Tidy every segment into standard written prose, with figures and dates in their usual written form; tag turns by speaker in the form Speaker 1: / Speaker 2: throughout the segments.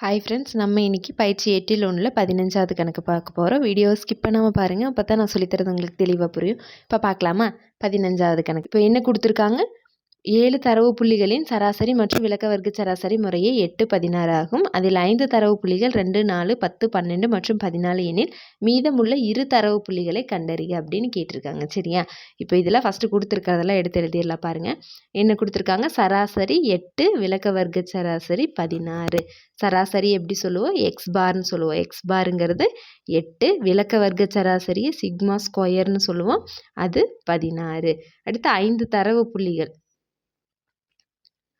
Speaker 1: Hi friends, நம்ம இன்றைக்கி பயிற்சி 8ல் 1ல் 15வது கணக்கு பார்க்க போகிறோம். வீடியோ ஸ்கிப் பண்ணாமல் பாருங்கள், அப்போ தான் நான் சொல்லித்தரது உங்களுக்கு தெளிவாக புரியும். இப்போ பார்க்கலாமா? 15வது கணக்கு. இப்போ என்ன கொடுத்துருக்காங்க? 7 தரவு புள்ளிகளின் சராசரி மற்றும் விளக்க வர்க்க சராசரி முறையே 8, 16 ஆகும். அதில் 5 தரவு புள்ளிகள் 2, 4, 10, 12 மற்றும் 14 எனில் மீதமுள்ள 2 தரவு புள்ளிகளை கண்டறிக அப்படின்னு கேட்டிருக்காங்க. சரியா? இப்போ இதில் ஃபஸ்ட்டு கொடுத்துருக்கிறதெல்லாம் எடுத்து எழுதிடலாம் பாருங்கள். என்ன கொடுத்துருக்காங்க? சராசரி 8, விளக்க வர்க்க சராசரி 16. சராசரி எப்படி சொல்லுவோம்? எக்ஸ் பார்னு சொல்லுவோம். எக்ஸ் பாருங்கிறது 8, விளக்க வர்க்க சராசரியை சிக்மா ஸ்கொயர்னு சொல்லுவோம், அது 16. அடுத்து 5 தரவு புள்ளிகள்,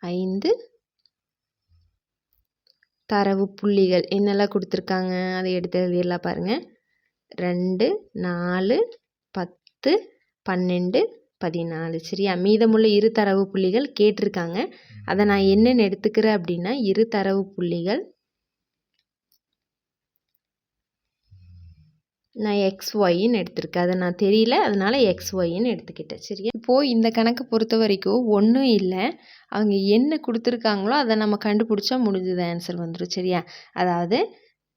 Speaker 1: 5 தரவு புள்ளிகள் என்னெல்லாம் கொடுத்துருக்காங்க அதை எடுத்து எழுதிடலாம் பாருங்கள். 2, 4, 10, 12, 14. சரியா? மீதமுள்ள 2 தரவு புள்ளிகள் கேட்டிருக்காங்க. அதை நான் என்னென்னு எடுத்துக்கிறேன் அப்படின்னா, 2 தரவு புள்ளிகள் நான் XYன்னு எடுத்திருக்கேன். அதை நான் தெரியல, அதனால் XYன்னு எடுத்துக்கிட்டேன். சரியா? இப்போது இந்த கணக்கை பொறுத்த வரைக்கும் ஒன்றும் இல்லை, அவங்க என்ன கொடுத்துருக்காங்களோ அதை நம்ம கண்டுபிடிச்சா முடிஞ்சது, ஆன்சர் வந்துடும். சரியா? அதாவது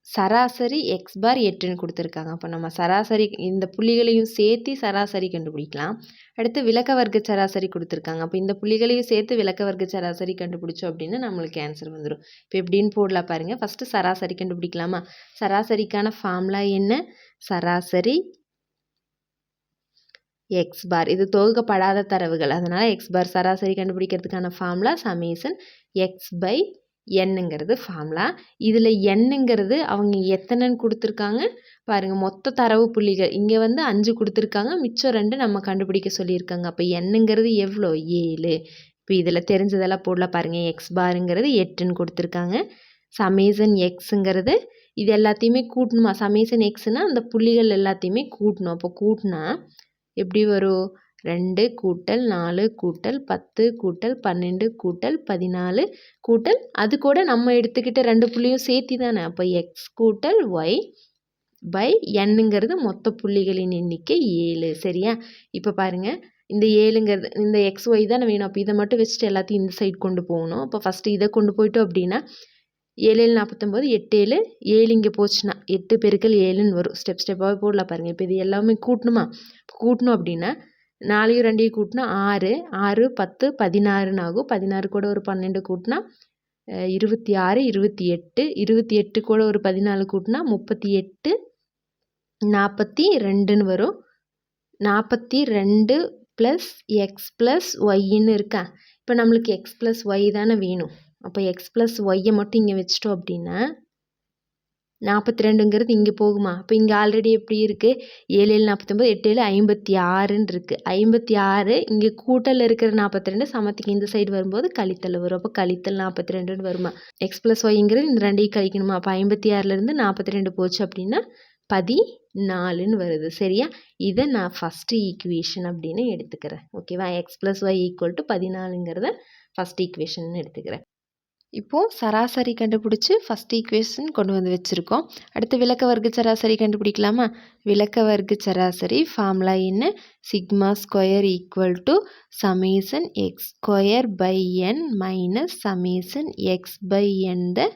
Speaker 1: சராசரி எக்ஸ் பார் 8ன்னு கொடுத்துருக்காங்க. அப்போ நம்ம சராசரி இந்த புள்ளிகளையும் சேர்த்து சராசரி கண்டுபிடிக்கலாம். அடுத்து விளக்க வர்க்க சராசரி கொடுத்துருக்காங்க. அப்போ இந்த புள்ளிகளையும் சேர்த்து விளக்க வர்க்க சராசரி கண்டுபிடிச்சோம் அப்படின்னா நம்மளுக்கு ஆன்சர் வந்துடும். இப்போ எப்படின்னு போடலாம் பாருங்கள். ஃபஸ்ட்டு சராசரி கண்டுபிடிக்கலாமா? சராசரிக்கான ஃபார்முலா என்ன? சராசரி எக்ஸ் பார். இது தொகுக்கப்படாத தரவுகள், அதனால் எக்ஸ் பார். சராசரி கண்டுபிடிக்கிறதுக்கான ஃபார்முலா சமேசன் எக்ஸ் பை என்னங்கிறது ஃபார்முலா. இதில் என்னங்கிறது அவங்க எத்தனைன்னு கொடுத்துருக்காங்க பாருங்கள். மொத்த தரவு புள்ளிகள் இங்கே 5 கொடுத்துருக்காங்க, மிச்சம் 2 நம்ம கண்டுபிடிக்க சொல்லியிருக்காங்க. அப்போ என்னங்கிறது எவ்வளோ? 7. இப்போ இதில் தெரிஞ்சதெல்லாம் போடலாம் பாருங்கள். எக்ஸ் பாருங்கிறது 8ன்னு கொடுத்துருக்காங்க. சமேசன் எக்ஸுங்கிறது இது எல்லாத்தையுமே கூட்டணுமா? சமேசன் எக்ஸ்னால் அந்த புள்ளிகள் எல்லாத்தையுமே கூட்டணும். அப்போ கூட்டினா எப்படி வரும்? 2 கூட்டல் 4 கூட்டல் 10 கூட்டல் 12 கூட்டல் 14 கூட்டல் அது கூட நம்ம எடுத்துக்கிட்ட 2 புள்ளியும் சேர்த்தி தானே. அப்போ எக்ஸ் கூட்டல் ஒய் பை என்னங்கிறது மொத்த புள்ளிகளின் எண்ணிக்கை 7. சரியா? இப்போ பாருங்கள், இந்த 7ங்கிறது இந்த எக்ஸ் ஒய் தானே வேணும். அப்போ இதை மட்டும் வச்சுட்டு எல்லாத்தையும் இந்த சைடு கொண்டு போகணும். அப்போ ஃபஸ்ட்டு இதை கொண்டு போயிட்டோம் அப்படின்னா 7 7 49, 8 7 7 இங்கே போச்சுன்னா 8 பெருக்கல் 7ன்னு வரும். ஸ்டெப்பாகவே போடலாம் பாருங்கள். இப்போ இது எல்லாமே கூட்டணுமா? கூட்டணும் அப்படின்னா 4 2 கூட்டினா 6 6 10 16ன்னு ஆகும். 16 கூட ஒரு 12 கூட்டினா 26 28 28 கூட ஒரு 14 கூட்டினா 38 42ன்னு வரும். 42 ப்ளஸ் எக்ஸ் ப்ளஸ் ஒய்ன்னு இருக்கா? இப்போ நம்மளுக்கு எக்ஸ் ப்ளஸ் ஒய் தானே வேணும். அப்போ எக்ஸ் ப்ளஸ் ஒய்யை மட்டும் இங்கே வச்சிட்டோம் அப்படின்னா 42ங்கிறது இங்கே போகுமா? அப்போ இங்கே ஆல்ரெடி எப்படி இருக்குது? 7 7 49, 8 7 56ன்னு இருக்குது. 56 இங்கே கூட்டல் இருக்கிற 42 சமத்துக்கு இந்த சைடு வரும்போது கழித்தல் வரும். அப்போ கழித்தல் 42ன்னு வருமா? எக்ஸ் ப்ளஸ் ஒய்ங்கிறது இந்த 2ஐயும் கழிக்கணுமா? அப்போ 56லேருந்து 42 போச்சு அப்படின்னா 14ன்னு வருது. சரியா? இதை நான் ஃபஸ்ட்டு ஈக்குவேஷன் அப்படின்னு எடுத்துக்கிறேன். ஓகேவா? X plus y equal to 14ங்கிறத ஃபஸ்ட் ஈக்குவேஷன் எடுத்துக்கிறேன். இப்போது சராசரி கண்டுபிடிச்சி ஃபஸ்ட் ஈக்குவேஷன் கொண்டு வந்து வச்சுருக்கோம். அடுத்து விளக்க வர்க்க சராசரி கண்டுபிடிக்கலாமா? விளக்க வர்க்க சராசரி ஃபார்முலா என்ன? Sigma square equal to summation X square by N minus summation X by N the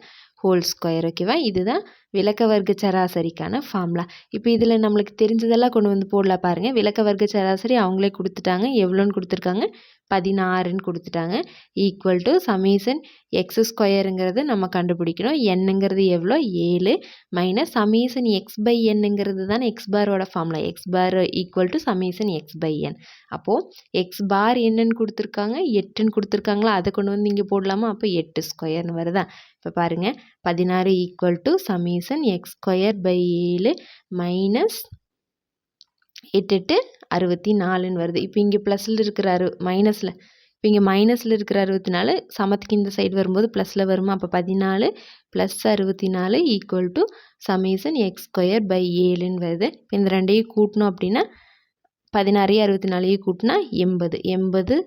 Speaker 1: whole square. ஓகேவா? இதுதான் விளக்க வர்க்க சராசரிக்கான ஃபார்முலா. இப்போ இதில் நம்மளுக்கு தெரிஞ்சதெல்லாம் கொண்டு வந்து போடலாம் பாருங்கள். விளக்க வர்க்க சராசரி அவங்களே கொடுத்துட்டாங்க. எவ்வளோன்னு கொடுத்துருக்காங்க? 16ன்னு கொடுத்துட்டாங்க. ஈக்குவல் டு சமேசன் எக்ஸ் ஸ்கொயருங்கிறது நம்ம கண்டுபிடிக்கணும். என்னங்கிறது எவ்வளோ? 7 மைனஸ் சமேசன் எக்ஸ் பை என்னங்கிறது தானே எக்ஸ் பாரோட formula. X bar equal to summation X by n. அப்போது எக்ஸ் பார் என்னன்னு கொடுத்துருக்காங்க? 8ன்னு கொடுத்துருக்காங்களா? அதை கொண்டு வந்து இங்கே போடலாமா? அப்போ 8 ஸ்கொயர்னு வருதா? இப்போ பாருங்கள், 16 equal to summation X square by 7 minus 8 8 64ன்னு வருது. இப்போ இங்கே ப்ளஸில் இருக்கிற மைனஸில் இப்போ இங்கே மைனஸில் இருக்கிற 64 சமத்துக்கு இந்த சைடு வரும்போது ப்ளஸில் வருமா? அப்போ 14 plus 64 equal to summation X square by 7ன்னு வருது. இப்போ இந்த ரெண்டையும் கூட்டணும் அப்படின்னா 16 64 கூட்டினா 80 80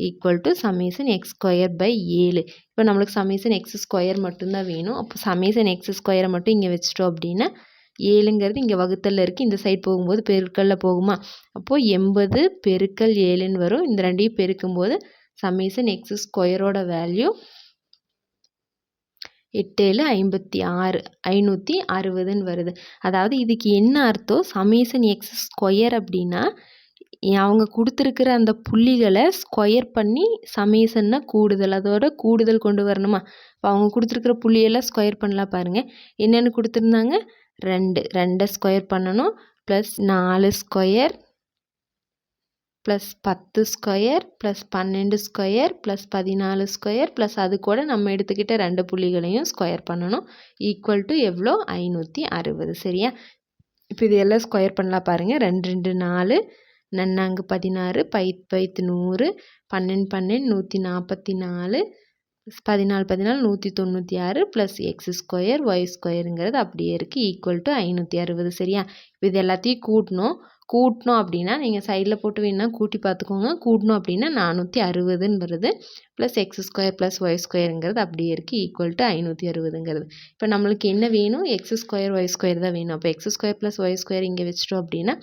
Speaker 1: equal to summation X square by 7. இப்போ நம்மளுக்கு சமேசன் எக்ஸ் ஸ்கொயர் மட்டும்தான் வேணும். அப்போ சமேசன் எக்ஸ் ஸ்கொயரை மட்டும் இங்கே வச்சிட்டோம் அப்படின்னா 7ங்கிறது இங்கே வகுத்தலில் இருக்குது. இந்த சைடு போகும்போது பெருக்கல்ல போகுமா? அப்போது 80 பெருக்கல் 7ன்னு வரும். இந்த ரெண்டையும் பெருக்கும்போது சமேசன் எக்ஸ் ஸ்கொயரோட வேல்யூ 8 7 56 560ன்னு வருது. அதாவது இதுக்கு என்ன அர்த்தம், சமேஷன் எக்ஸ் ஸ்கொயர் அப்படின்னா அவங்க கொடுத்துருக்கிற அந்த புள்ளிகளை ஸ்கொயர் பண்ணி சமேஷன்னா கூடுதல், அதோட கூடுதல் கொண்டு வரணுமா. இப்போ அவங்க கொடுத்துருக்கிற புள்ளியெல்லாம் ஸ்கொயர் பண்ணலாம் பாருங்கள். என்னென்னு கொடுத்துருந்தாங்க, 2 ஸ்கொயர் பண்ணணும், plus 4 square plus 10 square plus 12 square plus 14 square plus அது கூட நம்ம எடுத்துக்கிட்ட 2 புள்ளிகளையும் ஸ்கொயர் பண்ணணும். ஈக்குவல் டு எவ்வளோ, 560. சரியா. இப்போ இது எல்லாம் ஸ்கொயர் பண்ணலாம் பாருங்கள். 2 2 4, நன்னாங்கு 16, 5 100, 12 12 144, 14 14 196 ப்ளஸ் எக்ஸ் ஸ்கொயர் ஒய் ஸ்கொயருங்கிறது அப்படியே இருக்குது. Equal to 560. சரியா. இப்போ இது எல்லாத்தையும் கூட்டணும் அப்படின்னா நீங்கள் சைடில் போட்டு வேணால் கூட்டி பார்த்துக்கோங்க. கூட்டணும் அப்படின்னா 460ன்னு வருது. Plus x square plus y ஸ்கொயருங்கிறது அப்படியே இருக்குது. ஈக்குவல் டு 560ங்கிறது. இப்போ நம்மளுக்கு என்ன வேணும், எக்ஸ் ஸ்கொயர் ஒய் ஸ்கொயர் தான் வேணும். அப்போ X square plus Y square இங்கே வச்சிட்டோம் அப்படின்னா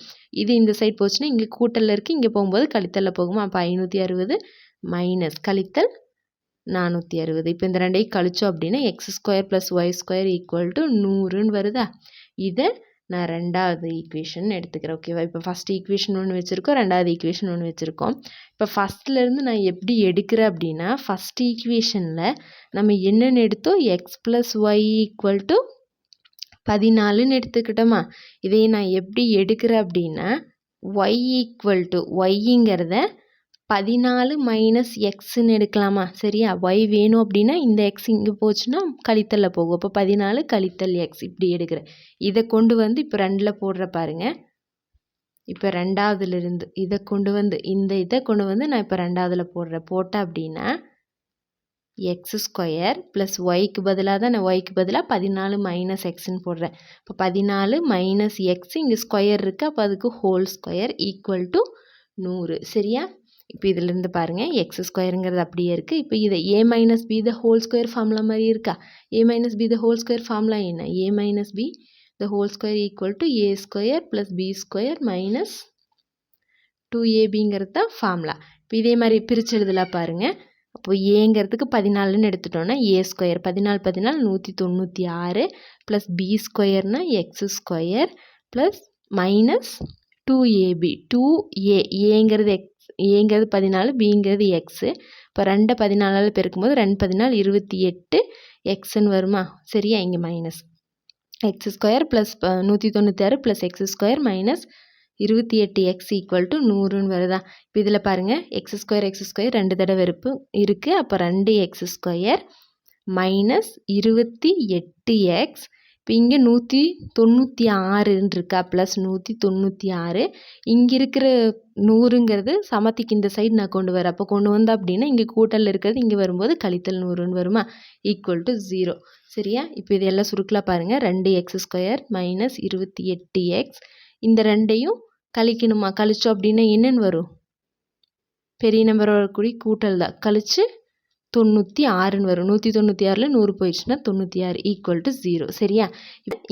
Speaker 1: இது இந்த சைட் போச்சுன்னா இங்கே கூட்டலில் இருக்குது, இங்கே போகும்போது கழித்தலில் போகுமா. அப்போ 560 மைனஸ் கழித்தல் 460. இப்போ இந்த ரெண்டையும் கழிச்சோம் அப்படின்னா x square plus Y square equal to 100ன்னு வருதா. இதை நான் ரெண்டாவது ஈக்குவேஷன் எடுத்துக்கிறேன். ஓகேவா. இப்போ ஃபஸ்ட் ஈக்குவேஷன் ஒன்று வச்சுருக்கோம், ரெண்டாவது ஈக்குவேஷன் ஒன்று வச்சுருக்கோம். இப்போ ஃபஸ்ட்லேருந்து நான் எப்படி எடுக்கிறேன் அப்படின்னா, ஃபஸ்ட் ஈக்குவேஷனில் நம்ம என்னென்னு எடுத்தோம், x plus y equal to 14ன்னு எடுத்துக்கிட்டோமா. இதையே நான் எப்படி எடுக்கிறேன் அப்படின்னா, ஒய் ஈக்குவல் டு ஒய்ங்கிறத 14 மைனஸ் எக்ஸ்ன்னு எடுக்கலாமா. சரியா. ஒய் வேணும் அப்படின்னா இந்த எக்ஸ் இங்கே போச்சுன்னா கழித்தலில் போகும். அப்போ 14 கழித்தல் எக்ஸ் இப்படி எடுக்கிறேன். இதை கொண்டு வந்து இப்போ 2ல் போடுற பாருங்க. இப்போ ரெண்டாவதுலேருந்து இதை கொண்டு வந்து இதை கொண்டு வந்து நான் இப்போ ரெண்டாவதில் போட்டேன் அப்படின்னா எக்ஸ் ஸ்கொயர் ப்ளஸ் ஒய்க்கு பதிலாக தான் நான் ஒய்க்கு பதிலாக 14 மைனஸ் எக்ஸ்ன்னு போடுறேன். இப்போ 14 மைனஸ் எக்ஸ் இங்கே ஸ்கொயர் இருக்குது, அப்போ அதுக்கு ஹோல் ஸ்கொயர் ஈக்குவல் டு 100. சரியா. இப்போ இதிலேருந்து பாருங்கள், எக்ஸ் ஸ்கொயருங்கிறது அப்படியே இருக்குது. இப்போ இதை a minus b the whole square formula மாதிரி இருக்கா. A minus b the whole square formula என்ன, a minus b the whole square equal to a square plus b square minus 2ab தான் ஃபார்முலா. இப்போ இதே மாதிரி பிரித்து எழுதலாம் பாருங்கள். அப்போது ஏங்கிறதுக்கு 14ன்னு எடுத்துட்டோன்னா ஏ ஸ்கொயர் 14 14 196 ப்ளஸ் பி ஸ்கொயர்னா x square plus minus 2ab 2a ஏங்கிறது ஏங்கிறது 14, பிங்கிறது எக்ஸு. இப்போ 2 14ஆல் பெருக்கும்போது 2 14 28 எக்ஸ்ன்னு வருமா. சரியா. இங்கே minus x square plus 196 plus x square minus 28 x equal to 100ன்னு வருதா. இப்போ இதில் பாருங்கள், எக்ஸ் ஸ்கொயர் 2 தடவை இருக்குது. அப்போ 2 எக்ஸ் ஸ்கொயர் மைனஸ் 28 எக்ஸ். இப்போ இங்கே 196ன்னு இருக்கா, ப்ளஸ் 196. இங்கே இருக்கிற 100ங்கிறது சமத்திக்கு இந்த சைடு நான் கொண்டு வரேன். அப்போ கொண்டு வந்தேன் அப்படின்னா இங்கே கூட்டல் இருக்கிறது இங்கே வரும்போது கழித்தல் 100ன்னு வருமா. Equal to 0. சரியா. இப்போ இதெல்லாம் சுருக்கலாம் பாருங்கள். 2 எக்ஸ் ஸ்கொயர் மைனஸ் 28 எக்ஸ். இந்த ரெண்டையும் கழிக்கணுமா. கழிச்சோம் அப்படின்னா என்னென்னு வரும், பெரிய நம்பர் வரக்கூடிய கூட்டல் தான். கழிச்சு 96ன்னு வரும். 196ல் 100 போயிடுச்சுன்னா 96 ஈக்குவல் டு 0. சரியா.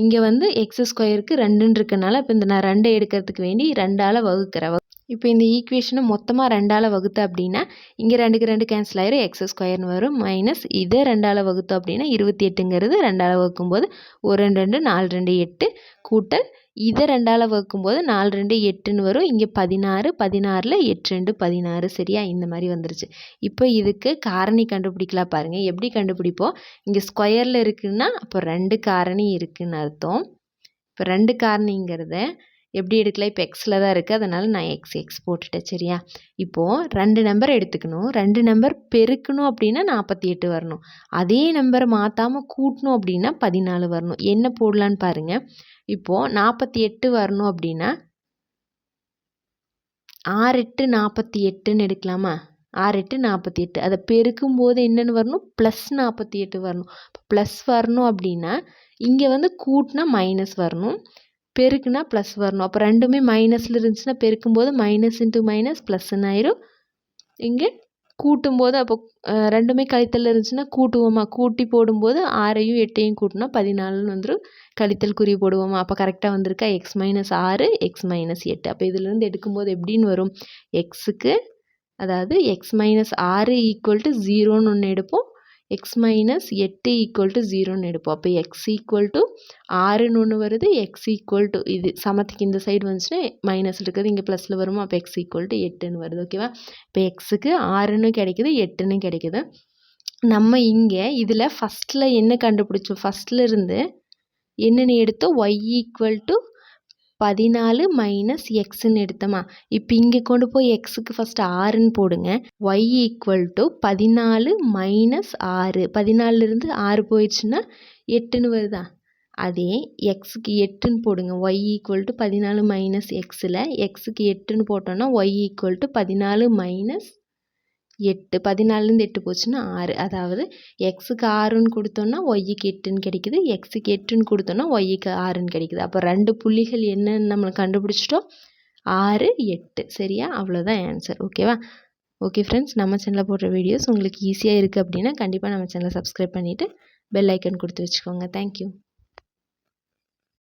Speaker 1: இங்கே வந்து எக்ஸ் ஸ்கொயருக்கு 2ன்னு இருக்கனால இப்போ இந்த நான் 2 எடுக்கிறதுக்கு வேண்டி 2ஆல் வகுக்கிறேன். இப்போ இந்த ஈக்குவேஷனை மொத்தமாக 2ஆல் வகுத்தேன் அப்படின்னா இங்கே 2க்கு 2 கேன்சல் ஆயிரும், எக்ஸ் ஸ்கொயர்னு வரும். மைனஸ் இதை 2ஆல் வகுத்தோம் அப்படின்னா 28ங்கிறது 2ஆல் வகுக்கும்போது 1 2 4 2 8 கூட்டல் இதை 2ஆல் வகுக்கும்போது 4 2 8ன்னு வரும். இங்கே 16 16ல் 8 2 16. சரியா. இந்த மாதிரி வந்துருச்சு. இப்போ இதுக்கு காரணி கண்டுபிடிக்கலாம் பாருங்கள். எப்படி கண்டுபிடிப்போம், இங்கே ஸ்கொயரில் இருக்குன்னா அப்போ 2 காரணி இருக்குதுன்னு அர்த்தம். இப்போ 2 காரணிங்கிறத எப்படி எடுக்கலாம், இப்போ எக்ஸில் தான் இருக்குது, அதனால் நான் எக்ஸ் போட்டுட்டேன். சரியா. இப்போது 2 நம்பர் எடுத்துக்கணும், 2 நம்பர் பெருக்கணும் அப்படின்னா 48 வரணும். அதே நம்பரை மாற்றாமல் கூட்டணும் அப்படின்னா 14 வரணும். என்ன போடலான்னு பாருங்கள். இப்போது 48 வரணும் அப்படின்னா 6 8 48ன்னு எடுக்கலாமா. 6 8 48. அதை பெருக்கும்போது என்னென்னு வரணும், ப்ளஸ் 48 வரணும். ப்ளஸ் வரணும் அப்படின்னா இங்கே வந்து கூட்டினா மைனஸ் வரணும், பெருக்குனா ப்ளஸ் வரணும். அப்போ ரெண்டுமே மைனஸில் இருந்துச்சுன்னா பெருக்கும்போது மைனஸ் இன்ட்டு மைனஸ் ப்ளஸ்ன்னு ஆயிரும். இங்கே கூட்டும்போது அப்போ ரெண்டுமே கழித்தல் இருந்துச்சுன்னா கூட்டுவோமா, கூட்டி போடும்போது 6ஐயும் 8ஐயும் கூட்டினா 14ன்னு வந்துடும். கழித்தல் குறி போடுவோமா. அப்போ கரெக்டாக வந்திருக்கா, எக்ஸ் மைனஸ் 6 எக்ஸ் மைனஸ் 8. அப்போ இதுலேருந்து எடுக்கும்போது எப்படின்னு வரும், எக்ஸுக்கு அதாவது எக்ஸ் மைனஸ் 6 ஈக்குவல் டு 0ன்னு ஒன்று எடுப்போம், எக்ஸ் மைனஸ் 8 ஈக்குவல் டு 0ன்னு எடுப்போம். அப்போ எக்ஸ் ஈக்குவல் டு 6ன்னு ஒன்று வருது, எக்ஸ் ஈக்குவல் டு இது சமத்துக்கு இந்த சைடு வந்துச்சுன்னா மைனஸ் இருக்கிறது இங்கே ப்ளஸில் வருமா, அப்போ எக்ஸ் ஈக்குவல் டு 8ன்னு வருது. ஓகேவா? இப்போ எக்ஸுக்கு 6ன்னு கிடைக்குது, 8ன்னு கிடைக்குது. நம்ம இங்கே இதில் ஃபஸ்ட்டில் என்ன கண்டுபிடிச்சோம், ஃபஸ்ட்டில் இருந்து என்னென்னு எடுத்தோம், ஒய் ஈக்குவல் டு 14 மைனஸ் எக்ஸ்ன்னு எடுத்தோமா. இப்போ இங்கே கொண்டு போய் எக்ஸுக்கு ஃபஸ்ட்டு 6ன்னு போடுங்க. ஒய் ஈக்குவல் டு 14 மைனஸ் 6, 14லேருந்து 6 போயிடுச்சுன்னா 8ன்னு வருதா. அதே எக்ஸுக்கு 8ன்னு போடுங்க. ஒய் ஈக்குவல் டு 14 மைனஸ் எக்ஸில் எக்ஸுக்கு 8ன்னு போட்டோன்னா ஒய் ஈக்குவல் டு 14 மைனஸ் 8, 14லேருந்து 8 போச்சுன்னா 6. அதாவது எக்ஸுக்கு 6ன்னு கொடுத்தோன்னா ஒய்க்கு 8ன்னு கிடைக்குது, எக்ஸுக்கு 8ன்னு கொடுத்தோன்னா ஒய்க்கு 6ன்னு கிடைக்குது. அப்போ 2 புள்ளிகள் என்னன்னு நம்மளுக்கு கண்டுபிடிச்சிட்டோம், 6, 8. சரியா? அவ்வளோதான் ஆன்சர். ஓகேவா? ஓகே ஃப்ரெண்ட்ஸ், நம்ம சேனலில் போடுற வீடியோஸ் உங்களுக்கு ஈஸியாக இருக்குது அப்படின்னா கண்டிப்பாக நம்ம சேனலை சப்ஸ்கிரைப் பண்ணிவிட்டு பெல் ஐக்கன் கொடுத்து வச்சுக்கோங்க. தேங்க்யூ.